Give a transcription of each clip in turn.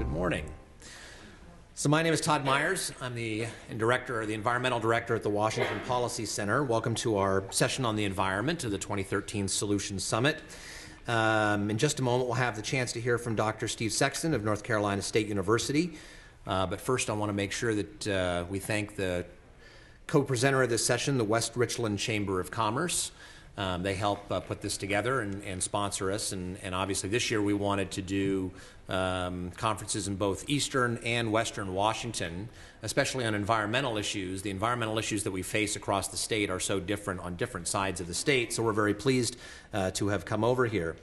morning. So my name is Todd Myers. I'm the Environmental Director at the Washington Policy Center. Welcome to our session on the environment of the 2013 Solutions Summit. In just a moment, we'll have the chance to hear from Dr. Steve Sexton of North Carolina State University. But first, I want to make sure that we thank the co-presenter of this session, the West Richland Chamber of Commerce. They help put this together and sponsor us, and obviously this year we wanted to do conferences in both Eastern and Western Washington, especially on environmental issues. The environmental issues that we face across the state are so different on different sides of the state, so we're very pleased to have come over here.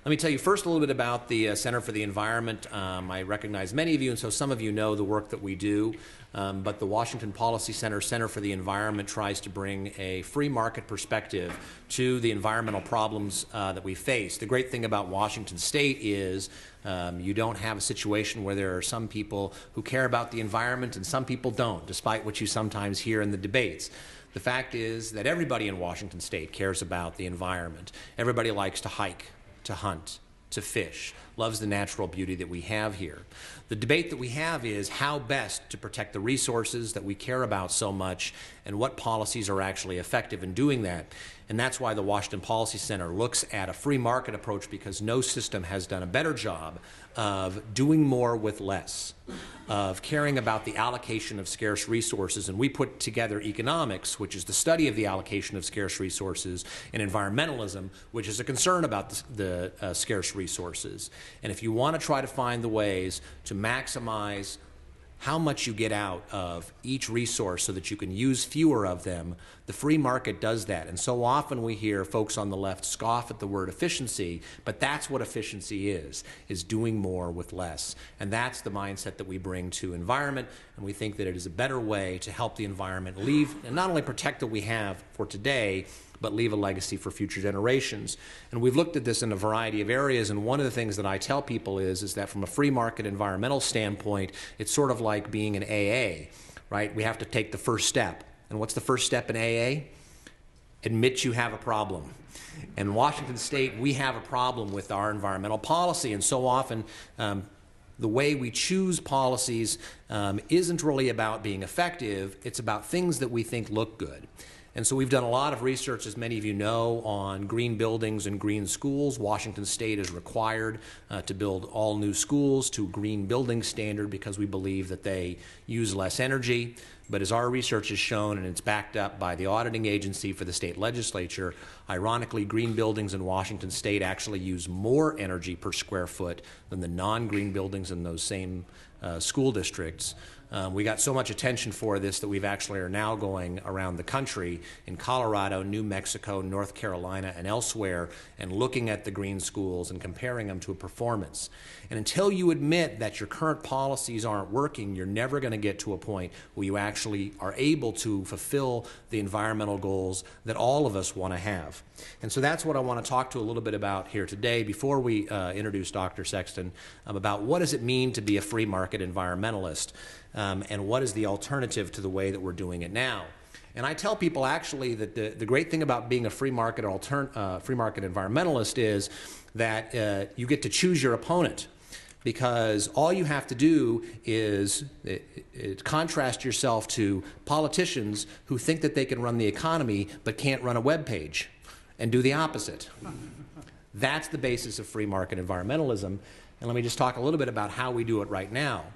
Let me tell you first a little bit about the Center for the Environment. I recognize many of you, and so some of you know the work that we do. But the Washington Policy Center, Center for the Environment, tries to bring a free market perspective to the environmental problems that we face. The great thing about Washington State is you don't have a situation where there are some people who care about the environment and some people don't, despite what you sometimes hear in the debates. The fact is that everybody in Washington State cares about the environment. Everybody likes to hike, to hunt, to fish, loves the natural beauty that we have here. The debate that we have is how best to protect the resources that we care about so much and what policies are actually effective in doing that. And that's why the Washington Policy Center looks at a free market approach, because no system has done a better job of doing more with less, of caring about the allocation of scarce resources. And we put together economics, which is the study of the allocation of scarce resources, and environmentalism, which is a concern about the scarce resources. And if you want to try to find the ways to maximize how much you get out of each resource so that you can use fewer of them, the free market does that. And so often we hear folks on the left scoff at the word efficiency, but that's what efficiency is doing more with less. And that's the mindset that we bring to environment, and we think that it is a better way to help the environment leave and not only protect what we have for today, but leave a legacy for future generations. And we've looked at this in a variety of areas, and one of the things that I tell people is that from a free market environmental standpoint, it's sort of like being an AA, right? We have to take the first step. And what's the first step in AA? Admit you have a problem. In Washington State, we have a problem with our environmental policy, and so often the way we choose policies isn't really about being effective, it's about things that we think look good. And so we've done a lot of research, as many of you know, on green buildings and green schools. Washington State is required to build all new schools to a green building standard because we believe that they use less energy. But as our research has shown, and it's backed up by the auditing agency for the state legislature, ironically, green buildings in Washington State actually use more energy per square foot than the non-green buildings in those same school districts. We got so much attention for this that we've actually are now going around the country in Colorado, New Mexico, North Carolina, and elsewhere, and looking at the green schools and comparing them to a performance. And until you admit that your current policies aren't working, you're never going to get to a point where you actually are able to fulfill the environmental goals that all of us want to have. And so that's what I want to talk to a little bit about here today before we introduce Dr. Sexton, about what does it mean to be a free market environmentalist, and what is the alternative to the way that we're doing it now. And I tell people actually that the great thing about being a free market environmentalist is that you get to choose your opponent, because all you have to do is contrast yourself to politicians who think that they can run the economy but can't run a web page, and do the opposite. That's the basis of free market environmentalism. And let me just talk a little bit about how we do it right now.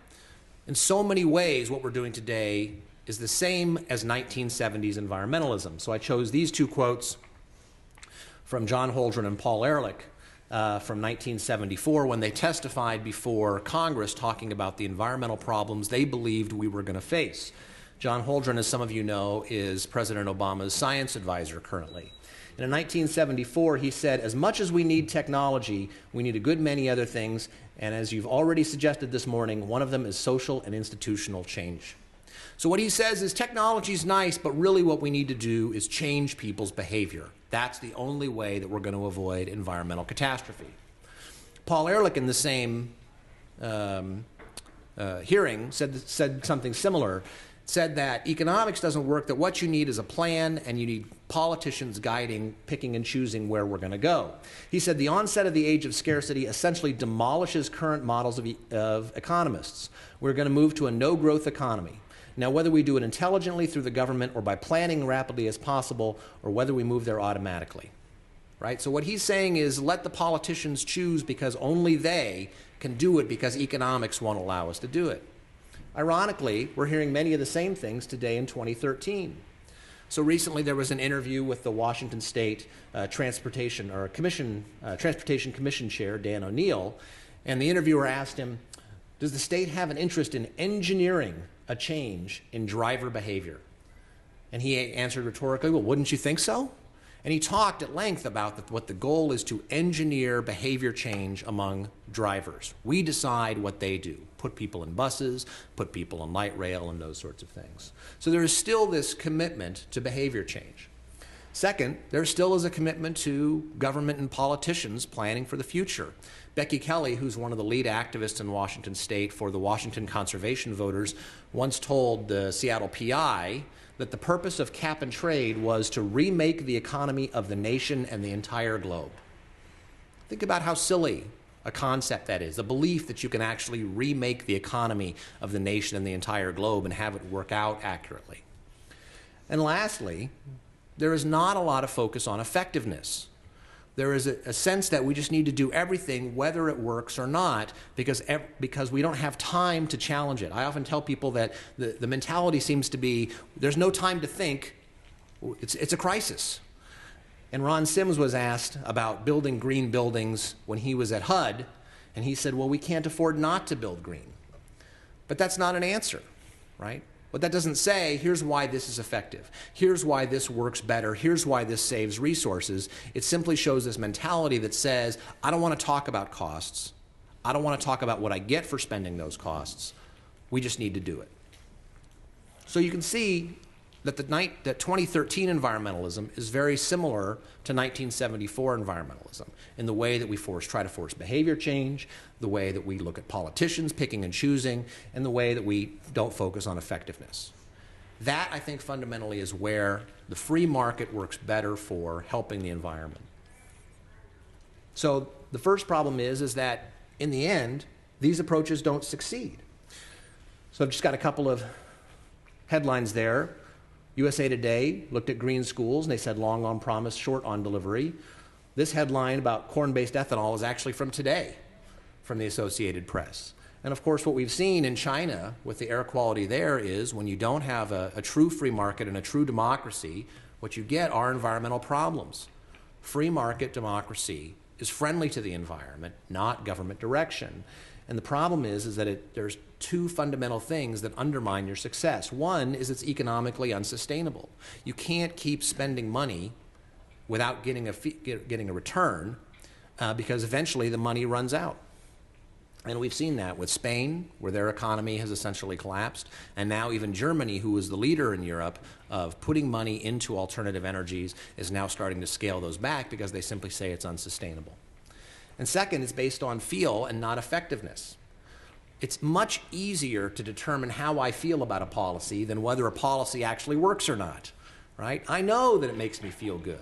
In so many ways, what we're doing today is the same as 1970s environmentalism. So I chose these two quotes from John Holdren and Paul Ehrlich from 1974 when they testified before Congress talking about the environmental problems they believed we were going to face. John Holdren, as some of you know, is President Obama's science advisor currently. And in 1974, he said, as much as we need technology, we need a good many other things, and as you've already suggested this morning, one of them is social and institutional change. So what he says is technology is nice, but really what we need to do is change people's behavior. That's the only way that we're going to avoid environmental catastrophe. Paul Ehrlich, in the same hearing, said something similar. said that economics doesn't work, that what you need is a plan, and you need politicians guiding, picking and choosing where we're going to go. He said the onset of the age of scarcity essentially demolishes current models of economists. We're going to move to a no-growth economy. Now, whether we do it intelligently through the government or by planning rapidly as possible, or whether we move there automatically, right? So what he's saying is let the politicians choose because only they can do it because economics won't allow us to do it. Ironically, we're hearing many of the same things today in 2013. So recently there was an interview with the Washington State Transportation Commission Chair, Dan O'Neill, and the interviewer asked him, does the state have an interest in engineering a change in driver behavior? And he answered rhetorically, well, wouldn't you think so? And he talked at length about what the goal is to engineer behavior change among drivers. We decide what they do, put people in buses, put people on light rail, and those sorts of things. So there is still this commitment to behavior change. Second, there still is a commitment to government and politicians planning for the future. Becky Kelly, who's one of the lead activists in Washington State for the Washington Conservation Voters, once told the Seattle PI that the purpose of cap and trade was to remake the economy of the nation and the entire globe. Think about how silly a concept that is, the belief that you can actually remake the economy of the nation and the entire globe and have it work out accurately. And lastly, there is not a lot of focus on effectiveness. There is a sense that we just need to do everything whether it works or not because we don't have time to challenge it. I often tell people that the mentality seems to be there's no time to think, it's a crisis. And Ron Sims was asked about building green buildings when he was at HUD, and he said, well, we can't afford not to build green. But that's not an answer, right? But that doesn't say, here's why this is effective. Here's why this works better. Here's why this saves resources. It simply shows this mentality that says, I don't want to talk about costs. I don't want to talk about what I get for spending those costs. We just need to do it. So you can see that that 2013 environmentalism is very similar to 1974 environmentalism in the way that we try to force behavior change, the way that we look at politicians picking and choosing, and the way that we don't focus on effectiveness. That, I think, fundamentally is where the free market works better for helping the environment. So the first problem is that, in the end, these approaches don't succeed. So I've just got a couple of headlines there. USA Today looked at green schools, and they said long on promise, short on delivery. This headline about corn-based ethanol is actually from today, from the Associated Press. And of course, what we've seen in China with the air quality there is when you don't have a true free market and a true democracy, what you get are environmental problems. Free market democracy is friendly to the environment, not government direction. And the problem is that there's two fundamental things that undermine your success. One is it's economically unsustainable. You can't keep spending money without getting a return because eventually the money runs out. And we've seen that with Spain, where their economy has essentially collapsed, and now even Germany, who is the leader in Europe of putting money into alternative energies, is now starting to scale those back because they simply say it's unsustainable. And second, it's based on feel and not effectiveness. It's much easier to determine how I feel about a policy than whether a policy actually works or not, right? I know that it makes me feel good,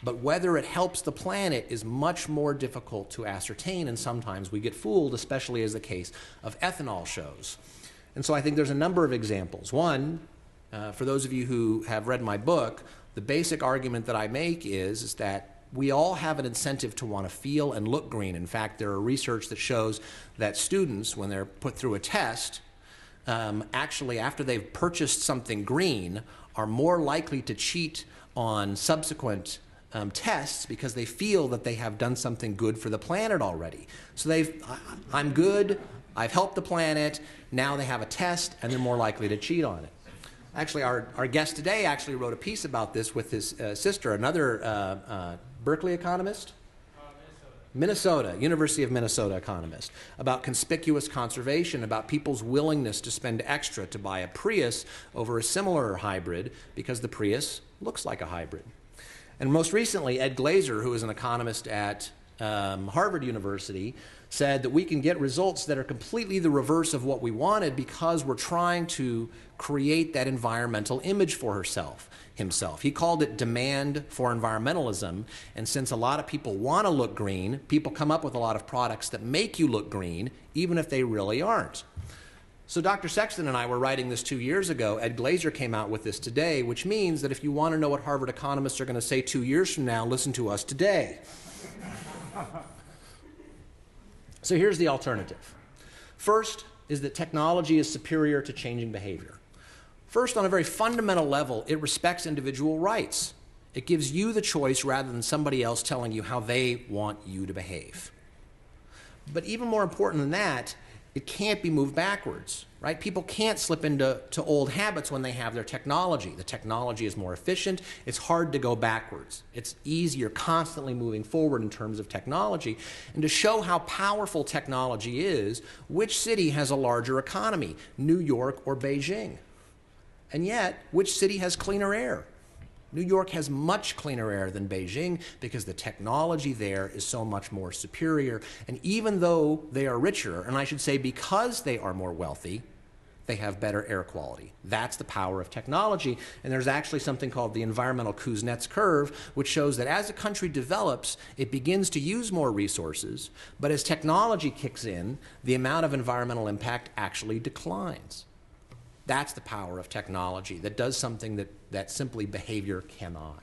but whether it helps the planet is much more difficult to ascertain, and sometimes we get fooled, especially as the case of ethanol shows. And so I think there's a number of examples. One, for those of you who have read my book, the basic argument that I make is that we all have an incentive to want to feel and look green. In fact, there are research that shows that students, when they're put through a test, actually after they've purchased something green, are more likely to cheat on subsequent tests because they feel that they have done something good for the planet already. So I'm good, I've helped the planet, now they have a test and they're more likely to cheat on it. Actually, our guest today actually wrote a piece about this with his sister, another Berkeley economist? Minnesota, University of Minnesota economist, about conspicuous conservation, about people's willingness to spend extra to buy a Prius over a similar hybrid because the Prius looks like a hybrid. And most recently, Ed Glazer, who is an economist at Harvard University, said that we can get results that are completely the reverse of what we wanted because we're trying to create that environmental image for himself. He called it demand for environmentalism, and since a lot of people want to look green, people come up with a lot of products that make you look green, even if they really aren't. So Dr. Sexton and I were writing this 2 years ago. Ed Glazer came out with this today, which means that if you want to know what Harvard economists are going to say 2 years from now, listen to us today. So here's the alternative. First is that technology is superior to changing behavior. First, on a very fundamental level, it respects individual rights. It gives you the choice rather than somebody else telling you how they want you to behave. But even more important than that, it can't be moved backwards, right? People can't slip into old habits when they have their technology. The technology is more efficient. It's hard to go backwards. It's easier constantly moving forward in terms of technology. And to show how powerful technology is, which city has a larger economy, New York or Beijing? And yet, which city has cleaner air? New York has much cleaner air than Beijing because the technology there is so much more superior. And even though they are richer, and I should say because they are more wealthy, they have better air quality. That's the power of technology. And there's actually something called the environmental Kuznets curve, which shows that as a country develops, it begins to use more resources, but as technology kicks in, the amount of environmental impact actually declines. That's the power of technology that does something that simply behavior cannot.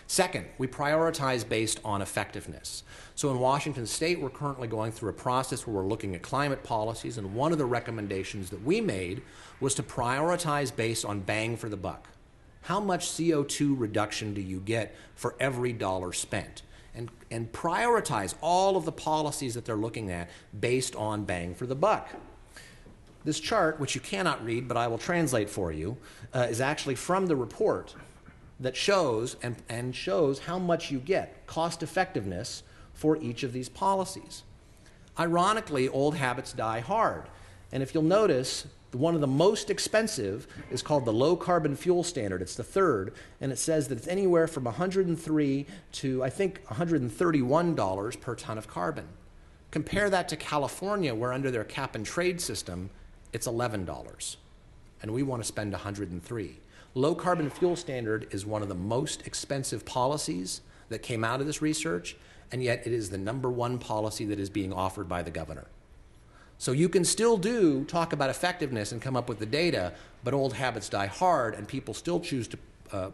Second, we prioritize based on effectiveness. So in Washington State, we're currently going through a process where we're looking at climate policies, and one of the recommendations that we made was to prioritize based on bang for the buck. How much CO2 reduction do you get for every dollar spent? And prioritize all of the policies that they're looking at based on bang for the buck. This chart, which you cannot read, but I will translate for you, is actually from the report that shows and shows how much you get, cost effectiveness, for each of these policies. Ironically, old habits die hard. And if you'll notice, one of the most expensive is called the low carbon fuel standard. It's the third, and it says that it's anywhere from $103 to, I think, $131 per ton of carbon. Compare that to California, where under their cap and trade system, it's $11, and we want to spend $103. Low carbon fuel standard is one of the most expensive policies that came out of this research, and yet it is the #1 policy that is being offered by the governor. So you can still talk about effectiveness and come up with the data, but old habits die hard, and people still choose to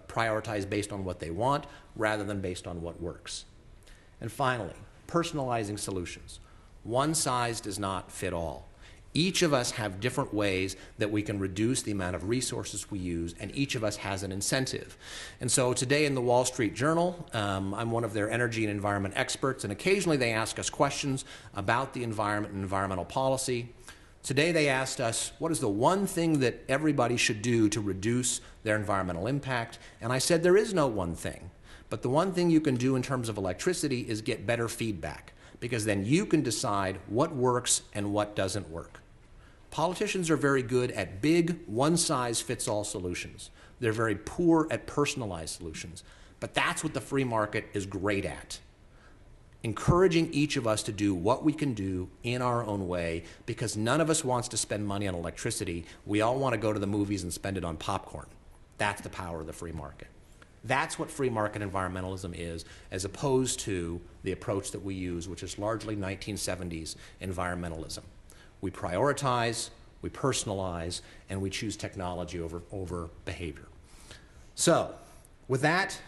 prioritize based on what they want rather than based on what works. And finally, personalizing solutions. One size does not fit all. Each of us have different ways that we can reduce the amount of resources we use, and each of us has an incentive. And so today in the Wall Street Journal, I'm one of their energy and environment experts, and occasionally they ask us questions about the environment and environmental policy. Today they asked us, what is the one thing that everybody should do to reduce their environmental impact? And I said there is no one thing, but the one thing you can do in terms of electricity is get better feedback, because then you can decide what works and what doesn't work. Politicians are very good at big, one-size-fits-all solutions. They're very poor at personalized solutions. But that's what the free market is great at. Encouraging each of us to do what we can do in our own way, because none of us wants to spend money on electricity. We all want to go to the movies and spend it on popcorn. That's the power of the free market. That's what free market environmentalism is, as opposed to the approach that we use, which is largely 1970s environmentalism. We prioritize, we personalize, and we choose technology over behavior. So, with that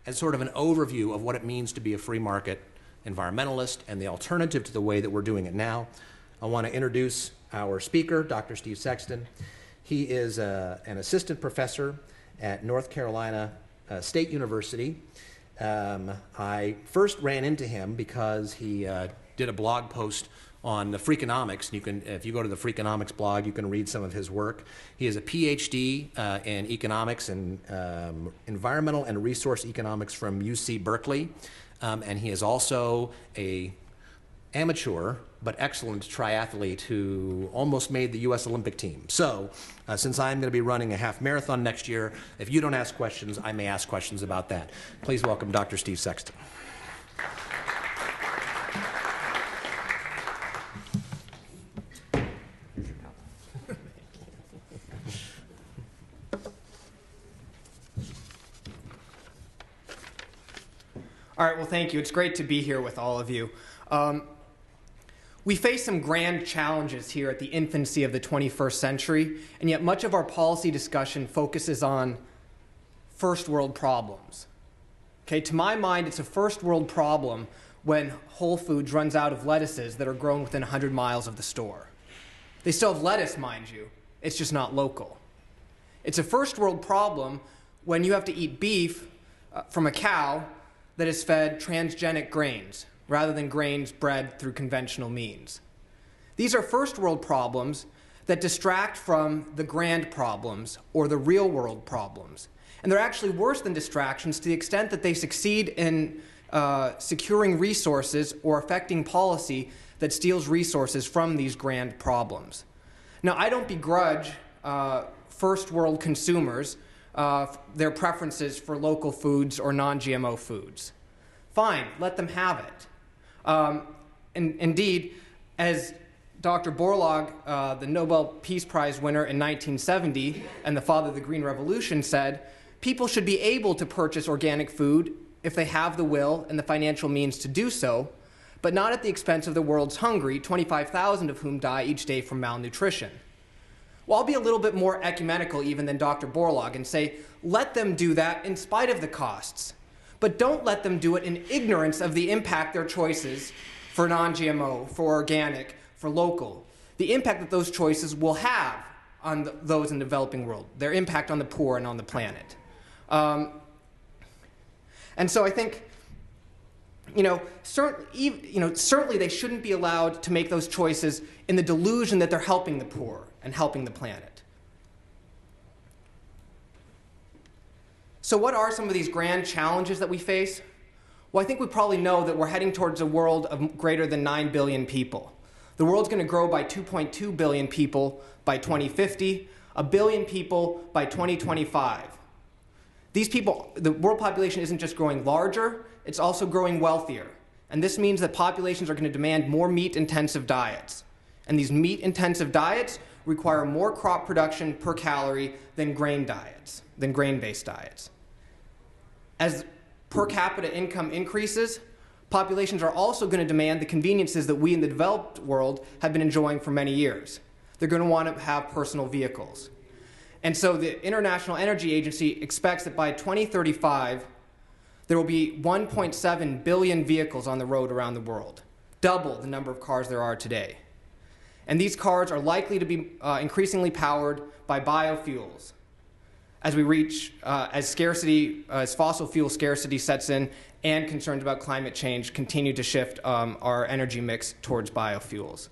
as sort of an overview of what it means to be a free market environmentalist and the alternative to the way that we're doing it now, I want to introduce our speaker, Dr. Steve Sexton. He is an assistant professor at North Carolina State University. I first ran into him because he did a blog post on the Freakonomics. You can, if you go to the Freakonomics blog, you can read some of his work. He has a PhD in economics and environmental and resource economics from UC Berkeley, and he is also a amateur but excellent triathlete who almost made the U.S. Olympic team. So, since I'm going to be running a half marathon next year, if you don't ask questions, I may ask questions about that. Please welcome Dr. Steve Sexton. All right, well, thank you. It's great to be here with all of you. We face some grand challenges here at the infancy of the 21st century, and yet much of our policy discussion focuses on first world problems. Okay, to my mind, it's a first world problem when Whole Foods runs out of lettuces that are grown within 100 miles of the store. They still have lettuce, mind you. It's just not local. It's a first world problem when you have to eat beef from a cow that is fed transgenic grains rather than grains bred through conventional means. These are first world problems that distract from the grand problems or the real world problems. And they're actually worse than distractions to the extent that they succeed in securing resources or affecting policy that steals resources from these grand problems. Now, I don't begrudge first world consumers their preferences for local foods or non-GMO foods. Fine, let them have it. Indeed, as Dr. Borlaug, the Nobel Peace Prize winner in 1970 and the father of the Green Revolution, said, people should be able to purchase organic food if they have the will and the financial means to do so, but not at the expense of the world's hungry, 25,000 of whom die each day from malnutrition. Well, I'll be a little bit more ecumenical even than Dr. Borlaug and say, let them do that in spite of the costs. But don't let them do it in ignorance of the impact their choices for non-GMO, for organic, for local, the impact that those choices will have on those in the developing world, their impact on the poor and on the planet. And so I think, certainly they shouldn't be allowed to make those choices in the delusion that they're helping the poor and helping the planet. So what are some of these grand challenges that we face? Well, I think we probably know that we're heading towards a world of greater than 9 billion people. The world's going to grow by 2.2 billion people by 2050, 1 billion people by 2025. These people, the world population isn't just growing larger, it's also growing wealthier. And this means that populations are going to demand more meat-intensive diets. And these meat-intensive diets require more crop production per calorie than grain-based diets. As per capita income increases, populations are also going to demand the conveniences that we in the developed world have been enjoying for many years. They're going to want to have personal vehicles. And so the International Energy Agency expects that by 2035, there will be 1.7 billion vehicles on the road around the world, double the number of cars there are today. And these cars are likely to be increasingly powered by biofuels as we reach, as fossil fuel scarcity sets in and concerns about climate change continue to shift our energy mix towards biofuels.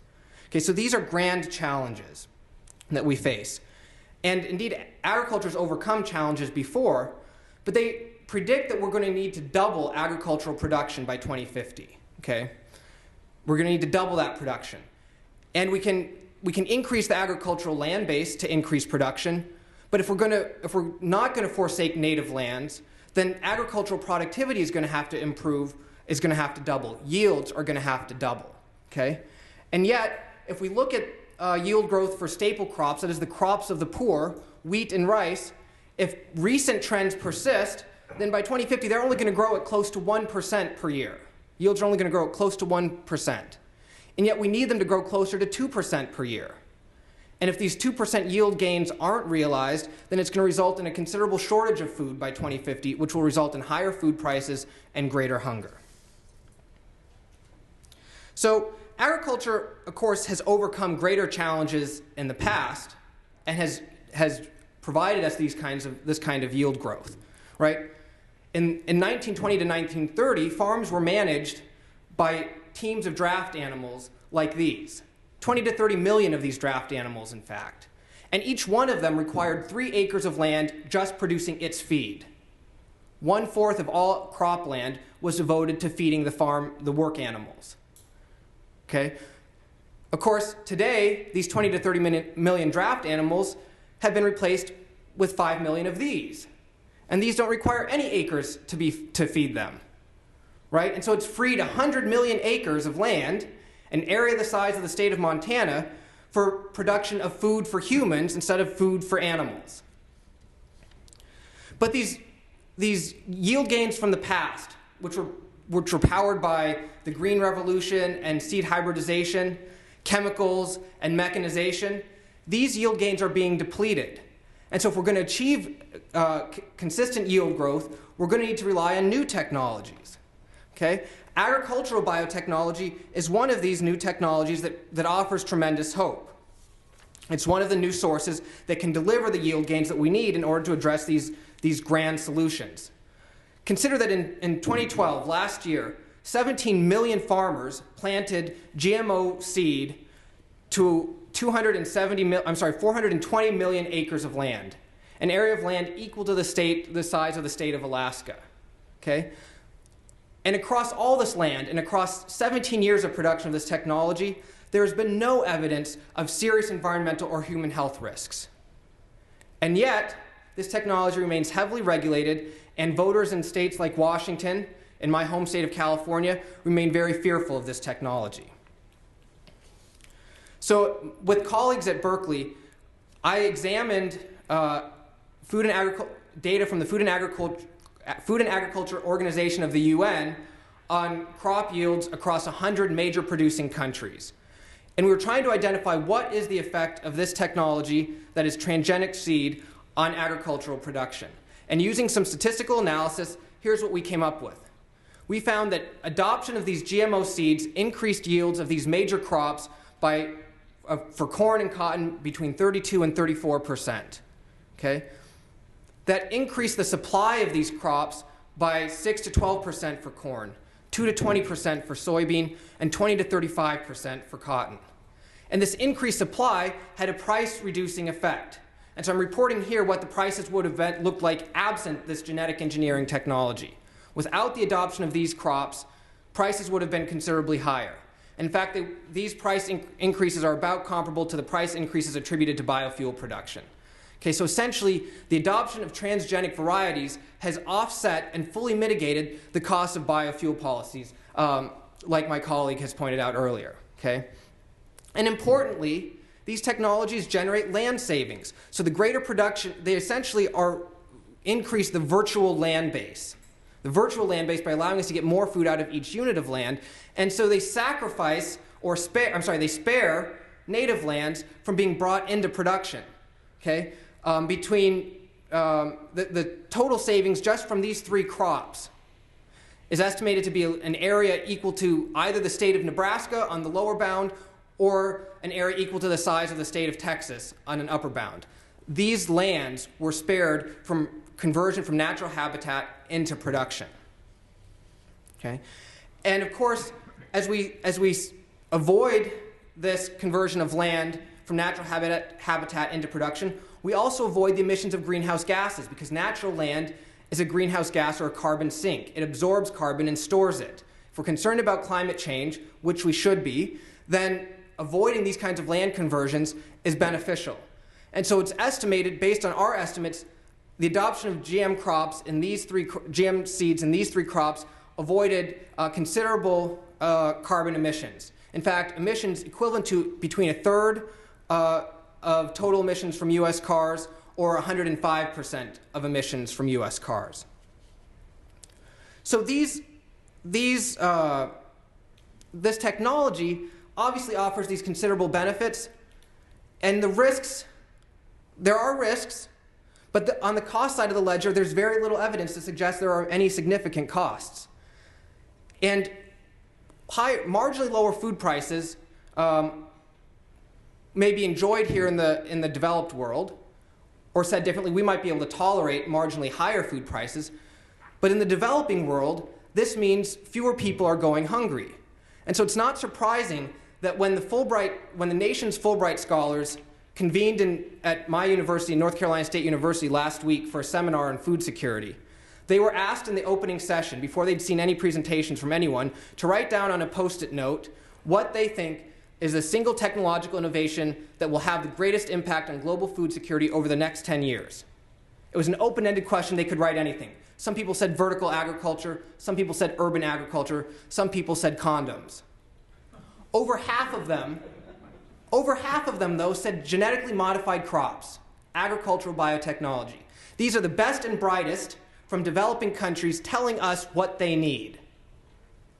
Okay, so these are grand challenges that we face. And indeed, agriculture has overcome challenges before, but they predict that we're going to need to double agricultural production by 2050. Okay? We're going to need to double that production. And we can increase the agricultural land base to increase production, but if we're not going to forsake native lands, then agricultural productivity is going to have to improve, is going to have to double. Yields are going to have to double. Okay? And yet, if we look at yield growth for staple crops, that is the crops of the poor, wheat and rice, if recent trends persist, then by 2050 they're only going to grow at close to 1% per year. Yields are only going to grow at close to 1%. And yet we need them to grow closer to 2% per year. And if these 2% yield gains aren't realized, then it's going to result in a considerable shortage of food by 2050, which will result in higher food prices and greater hunger. So agriculture, of course, has overcome greater challenges in the past and has provided us this kind of yield growth, right? In 1920 to 1930, farms were managed by teams of draft animals like these. 20 to 30 million of these draft animals, in fact. And each one of them required 3 acres of land just producing its feed. 1/4 of all cropland was devoted to feeding the work animals. Okay? Of course, today, these 20 to 30 million draft animals have been replaced with 5 million of these. And these don't require any acres to feed them. Right? And so it's freed 100 million acres of land, an area the size of the state of Montana, for production of food for humans instead of food for animals. But these yield gains from the past, which were which were powered by the green revolution and seed hybridization, chemicals, and mechanization, these yield gains are being depleted. And so if we're going to achieve consistent yield growth, we're going to need to rely on new technologies. Okay? Agricultural biotechnology is one of these new technologies that offers tremendous hope. It's one of the new sources that can deliver the yield gains that we need in order to address these grand solutions. Consider that in 2012, last year, 17 million farmers planted GMO seed to 420 million acres of land, an area of land equal to the size of the state of Alaska. Okay? And across all this land, and across 17 years of production of this technology, there has been no evidence of serious environmental or human health risks. And yet, this technology remains heavily regulated, and voters in states like Washington, in my home state of California, remain very fearful of this technology. So, with colleagues at Berkeley, I examined data from the Food and Agriculture Organization of the UN on crop yields across 100 major producing countries. And we were trying to identify what is the effect of this technology, that is transgenic seed, on agricultural production. And using some statistical analysis, here's what we came up with. We found that adoption of these GMO seeds increased yields of these major crops by, for corn and cotton, between 32 and 34%. Okay? That increased the supply of these crops by 6 to 12% for corn, 2 to 20% for soybean, and 20 to 35% for cotton. And this increased supply had a price-reducing effect. And so I'm reporting here what the prices would have looked like absent this genetic engineering technology. Without the adoption of these crops, prices would have been considerably higher. In fact, these price increases are about comparable to the price increases attributed to biofuel production. Okay, so essentially, the adoption of transgenic varieties has offset and fully mitigated the cost of biofuel policies, like my colleague has pointed out earlier. Okay? And importantly, these technologies generate land savings. So the greater production, they essentially increase the virtual land base. The virtual land base by allowing us to get more food out of each unit of land. And so they sacrifice, or they spare native lands from being brought into production. Okay? Between the total savings just from these three crops is estimated to be an area equal to either the state of Nebraska on the lower bound or an area equal to the size of the state of Texas on an upper bound. These lands were spared from conversion from natural habitat into production. Okay? And of course, as we avoid this conversion of land from natural habitat into production, we also avoid the emissions of greenhouse gases, because natural land is a greenhouse gas or a carbon sink. It absorbs carbon and stores it. If we're concerned about climate change, which we should be, then avoiding these kinds of land conversions is beneficial. And so it's estimated, based on our estimates, the adoption of GM seeds in these three crops avoided considerable carbon emissions. In fact, emissions equivalent to between a third of total emissions from U.S. cars or 105% of emissions from U.S. cars. So this technology obviously offers these considerable benefits, and the risks, there are risks, but on the cost side of the ledger, there's very little evidence to suggest there are any significant costs. And marginally lower food prices may be enjoyed here in the developed world, or said differently, we might be able to tolerate marginally higher food prices, but in the developing world, this means fewer people are going hungry. And so it's not surprising that when the nation's Fulbright scholars convened at my university, North Carolina State University, last week for a seminar on food security, they were asked in the opening session, before they'd seen any presentations from anyone, to write down on a Post-it note what they think is a single technological innovation that will have the greatest impact on global food security over the next 10 years. It was an open-ended question. They could write anything. Some people said vertical agriculture. Some people said urban agriculture. Some people said condoms. Over half of them, though, said genetically modified crops, agricultural biotechnology. These are the best and brightest from developing countries telling us what they need.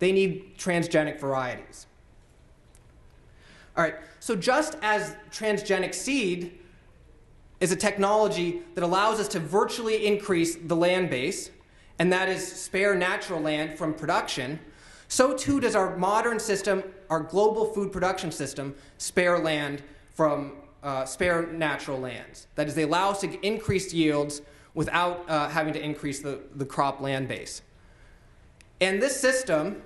they need transgenic varieties. All right, so just as transgenic seed is a technology that allows us to virtually increase the land base, and that is spare natural land from production, so too does our modern system, our global food production system, spare land from spare natural lands. That is, they allow us to increase yields without having to increase the crop land base. And this system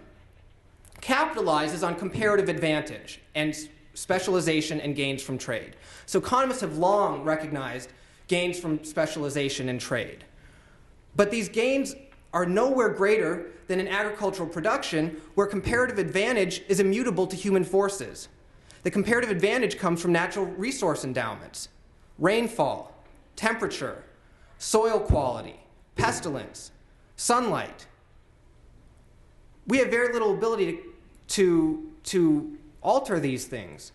capitalizes on comparative advantage and specialization and gains from trade. So economists have long recognized gains from specialization and trade. But these gains are nowhere greater than in agricultural production, where comparative advantage is immutable to human forces. The comparative advantage comes from natural resource endowments, rainfall, temperature, soil quality, pestilence, sunlight. We have very little ability to alter these things.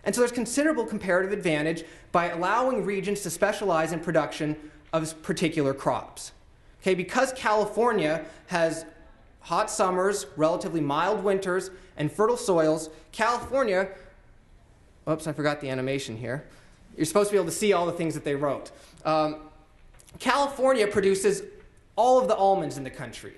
And so there's considerable comparative advantage by allowing regions to specialize in production of particular crops. Okay, because California has hot summers, relatively mild winters, and fertile soils, California, oops, I forgot the animation here. You're supposed to be able to see all the things that they wrote. California produces all of the almonds in the country.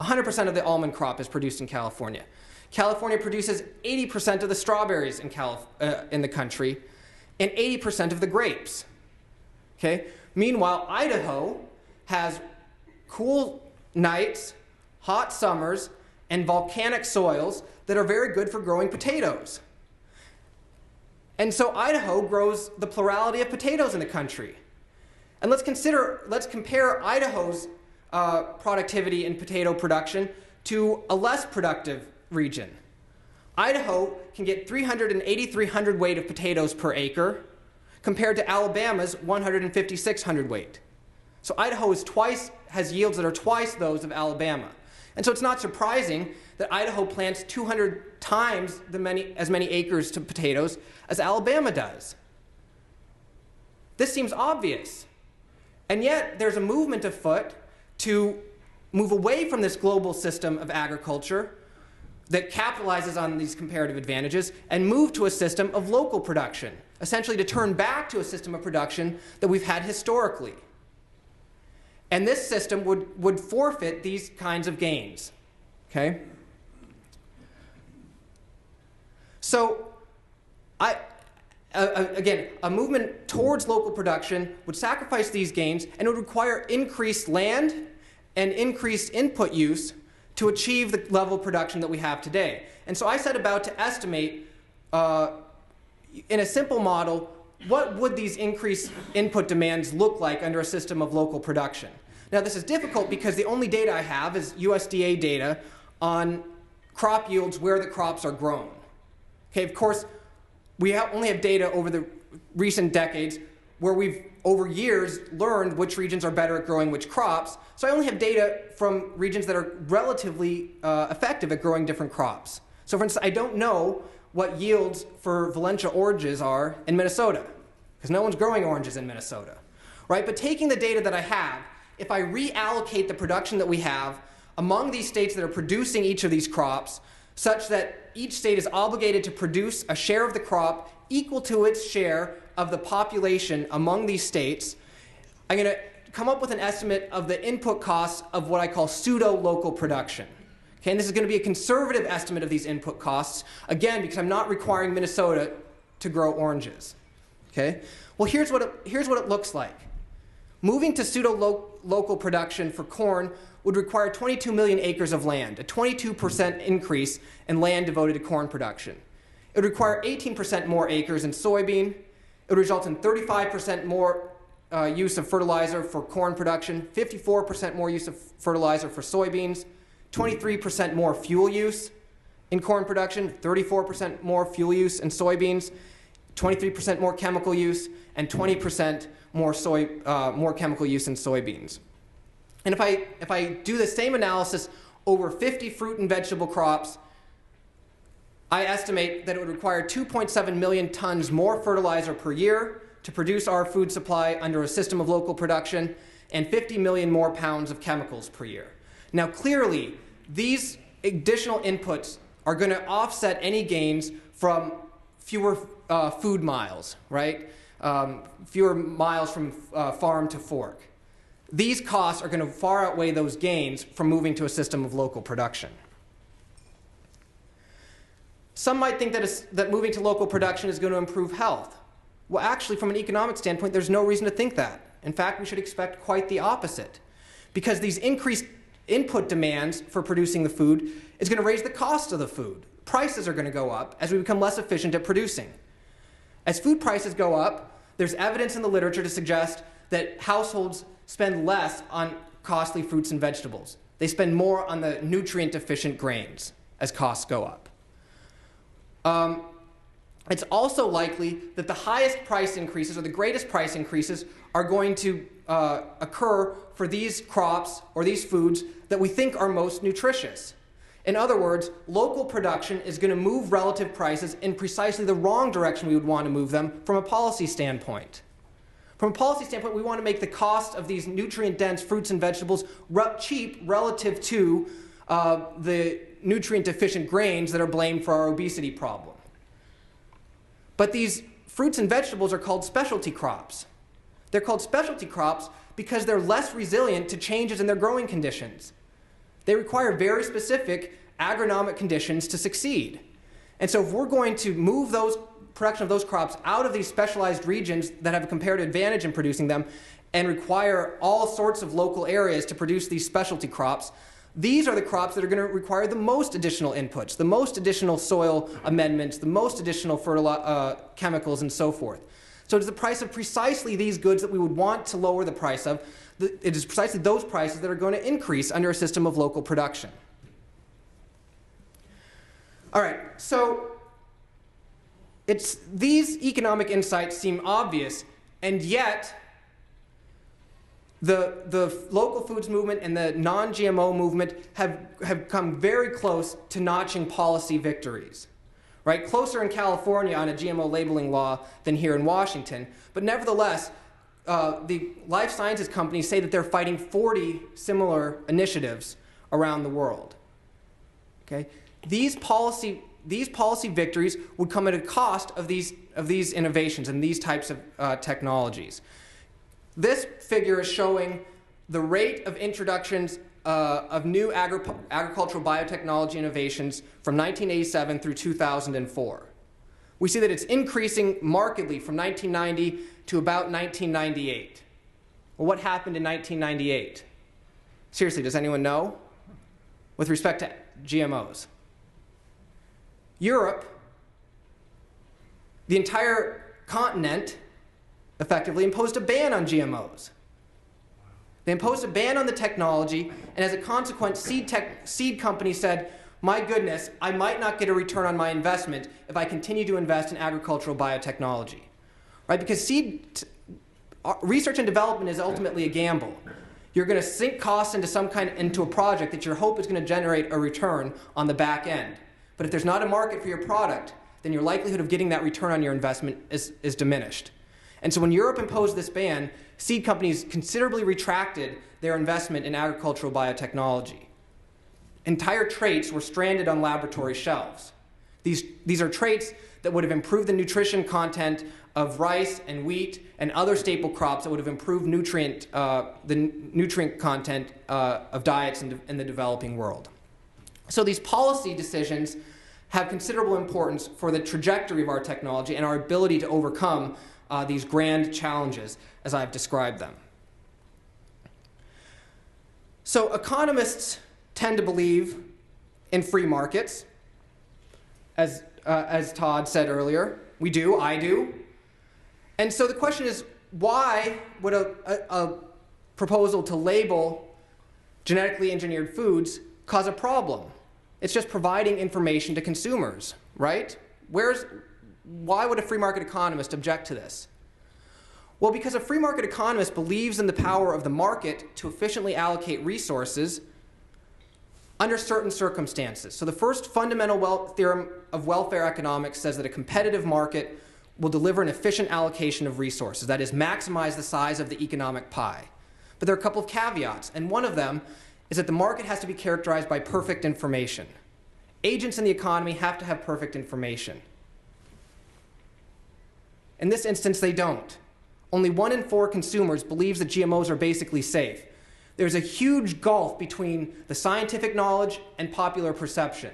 100% of the almond crop is produced in California. California produces 80% of the strawberries in the country and 80% of the grapes. Okay? Meanwhile, Idaho has cool nights, hot summers, and volcanic soils that are very good for growing potatoes. And so Idaho grows the plurality of potatoes in the country. And let's compare Idaho's productivity in potato production to a less productive region. Idaho can get 380 hundredweight of potatoes per acre compared to Alabama's 156 hundredweight. So Idaho has yields that are twice those of Alabama. And so it's not surprising that Idaho plants 200 times as many acres to potatoes as Alabama does. This seems obvious. And yet there's a movement afoot to move away from this global system of agriculture that capitalizes on these comparative advantages and move to a system of local production, essentially to turn back to a system of production that we've had historically. And this system would forfeit these kinds of gains. Okay? So, again, a movement towards local production would sacrifice these gains and it would require increased land and increased input use to achieve the level of production that we have today. And so I set about to estimate, in a simple model, what would these increased input demands look like under a system of local production? Now this is difficult because the only data I have is USDA data on crop yields where the crops are grown. Okay, of course, we only have data over the recent decades where we've, over years, learned which regions are better at growing which crops. So I only have data from regions that are relatively effective at growing different crops. So for instance, I don't know what yields for Valencia oranges are in Minnesota, because no one's growing oranges in Minnesota, right? But taking the data that I have, if I reallocate the production that we have among these states that are producing each of these crops, such that each state is obligated to produce a share of the crop equal to its share of the population among these states, I'm going to come up with an estimate of the input costs of what I call pseudo-local production. Okay, and this is going to be a conservative estimate of these input costs, again, because I'm not requiring Minnesota to grow oranges. Okay? Well, here's what it looks like. Moving to pseudo-local production for corn would require 22 million acres of land, a 22% increase in land devoted to corn production. It would require 18% more acres in soybean. It would result in 35% more use of fertilizer for corn production, 54% more use of fertilizer for soybeans, 23% more fuel use in corn production, 34% more fuel use in soybeans, 23% more chemical use, and 20% more chemical use in soybeans. And if I do the same analysis over 50 fruit and vegetable crops, I estimate that it would require 2.7 million tons more fertilizer per year to produce our food supply under a system of local production, and 50 million more pounds of chemicals per year. Now clearly, these additional inputs are going to offset any gains from fewer food miles, right? Fewer miles from farm to fork. These costs are going to far outweigh those gains from moving to a system of local production. Some might think that moving to local production is going to improve health. Well, actually, from an economic standpoint, there's no reason to think that. In fact, we should expect quite the opposite, because these increased input demands for producing the food is going to raise the cost of the food. Prices are going to go up as we become less efficient at producing. As food prices go up, there's evidence in the literature to suggest that households spend less on costly fruits and vegetables. They spend more on the nutrient-deficient grains as costs go up. It's also likely that the highest price increases or the greatest price increases are going to occur for these crops or these foods that we think are most nutritious. In other words, local production is going to move relative prices in precisely the wrong direction we would want to move them from a policy standpoint. From a policy standpoint, we want to make the cost of these nutrient-dense fruits and vegetables cheap relative to the nutrient-deficient grains that are blamed for our obesity problem. But these fruits and vegetables are called specialty crops. They're called specialty crops because they're less resilient to changes in their growing conditions. They require very specific agronomic conditions to succeed. And so if we're going to move those production of those crops out of these specialized regions that have a comparative advantage in producing them and require all sorts of local areas to produce these specialty crops, these are the crops that are going to require the most additional inputs, the most additional soil amendments, the most additional chemicals, and so forth. So it is the price of precisely these goods that we would want to lower the price of. It is precisely those prices that are going to increase under a system of local production. All right, so these economic insights seem obvious, and yet the local foods movement and the non-GMO movement have come very close to notching policy victories. Right? Closer in California on a GMO labeling law than here in Washington, but nevertheless, the life sciences companies say that they're fighting 40 similar initiatives around the world. Okay? These policy victories would come at a cost of these innovations and these types of technologies. This figure is showing the rate of introductions of new agricultural biotechnology innovations from 1987 through 2004. We see that it's increasing markedly from 1990 to about 1998. Well, what happened in 1998? Seriously, does anyone know? With respect to GMOs. Europe, the entire continent, effectively imposed a ban on GMOs. They imposed a ban on the technology, and as a consequence, seed companies said, my goodness, I might not get a return on my investment if I continue to invest in agricultural biotechnology. Right? Because research and development is ultimately a gamble. You're going to sink costs into a project that your hope is going to generate a return on the back end. But if there's not a market for your product, then your likelihood of getting that return on your investment is diminished. And so when Europe imposed this ban, seed companies considerably retracted their investment in agricultural biotechnology. Entire traits were stranded on laboratory shelves. These are traits that would have improved the nutrition content of rice and wheat and other staple crops that would have improved the nutrient content of diets in the developing world. So these policy decisions have considerable importance for the trajectory of our technology and our ability to overcome these grand challenges as I've described them. So economists tend to believe in free markets, as Todd said earlier. We do, I do. And so the question is, why would a proposal to label genetically engineered foods cause a problem? It's just providing information to consumers, right? Why would a free market economist object to this? Well, because a free market economist believes in the power of the market to efficiently allocate resources under certain circumstances. So the first fundamental theorem of welfare economics says that a competitive market will deliver an efficient allocation of resources, that is, maximize the size of the economic pie. But there are a couple of caveats, and one of them is that the market has to be characterized by perfect information. Agents in the economy have to have perfect information. In this instance, they don't. Only 1 in 4 consumers believes that GMOs are basically safe. There's a huge gulf between the scientific knowledge and popular perception.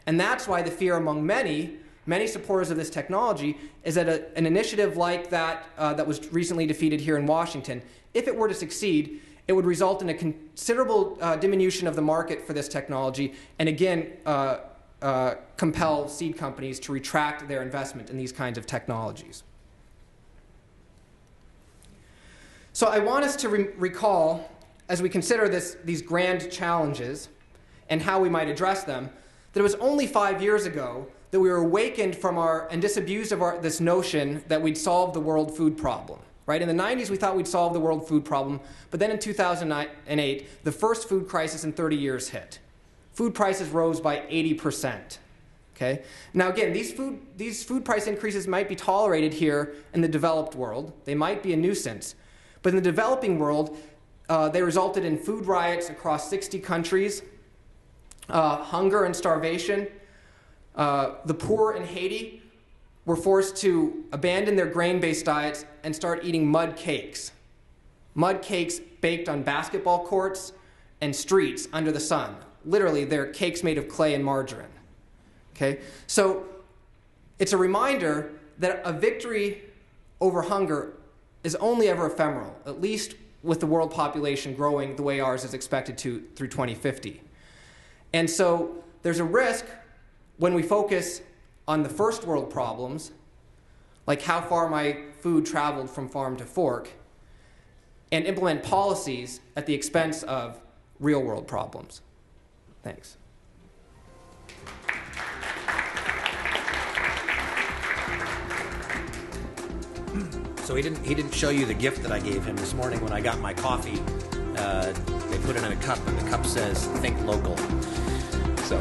And that's why the fear among many supporters of this technology is that an initiative like that that was recently defeated here in Washington, if it were to succeed, it would result in a considerable diminution of the market for this technology and again compel seed companies to retract their investment in these kinds of technologies. So I want us to recall, as we consider these grand challenges and how we might address them, that it was only 5 years ago that we were awakened from and disabused of this notion that we'd solve the world food problem. Right? In the 90s, we thought we'd solve the world food problem, but then in 2008, the first food crisis in 30 years hit. Food prices rose by 80%. Okay? Now again, these food price increases might be tolerated here in the developed world. They might be a nuisance. But in the developing world, they resulted in food riots across 60 countries, hunger and starvation. The poor in Haiti were forced to abandon their grain-based diets and start eating mud cakes. Mud cakes baked on basketball courts and streets under the sun. Literally, they're cakes made of clay and margarine. Okay? So it's a reminder that a victory over hunger is only ever ephemeral, at least with the world population growing the way ours is expected to through 2050. And so there's a risk when we focus on the first world problems, like how far my food traveled from farm to fork, and implement policies at the expense of real world problems. Thanks. So he didn't show you the gift that I gave him this morning when I got my coffee. They put it in a cup, and the cup says, "Think local." So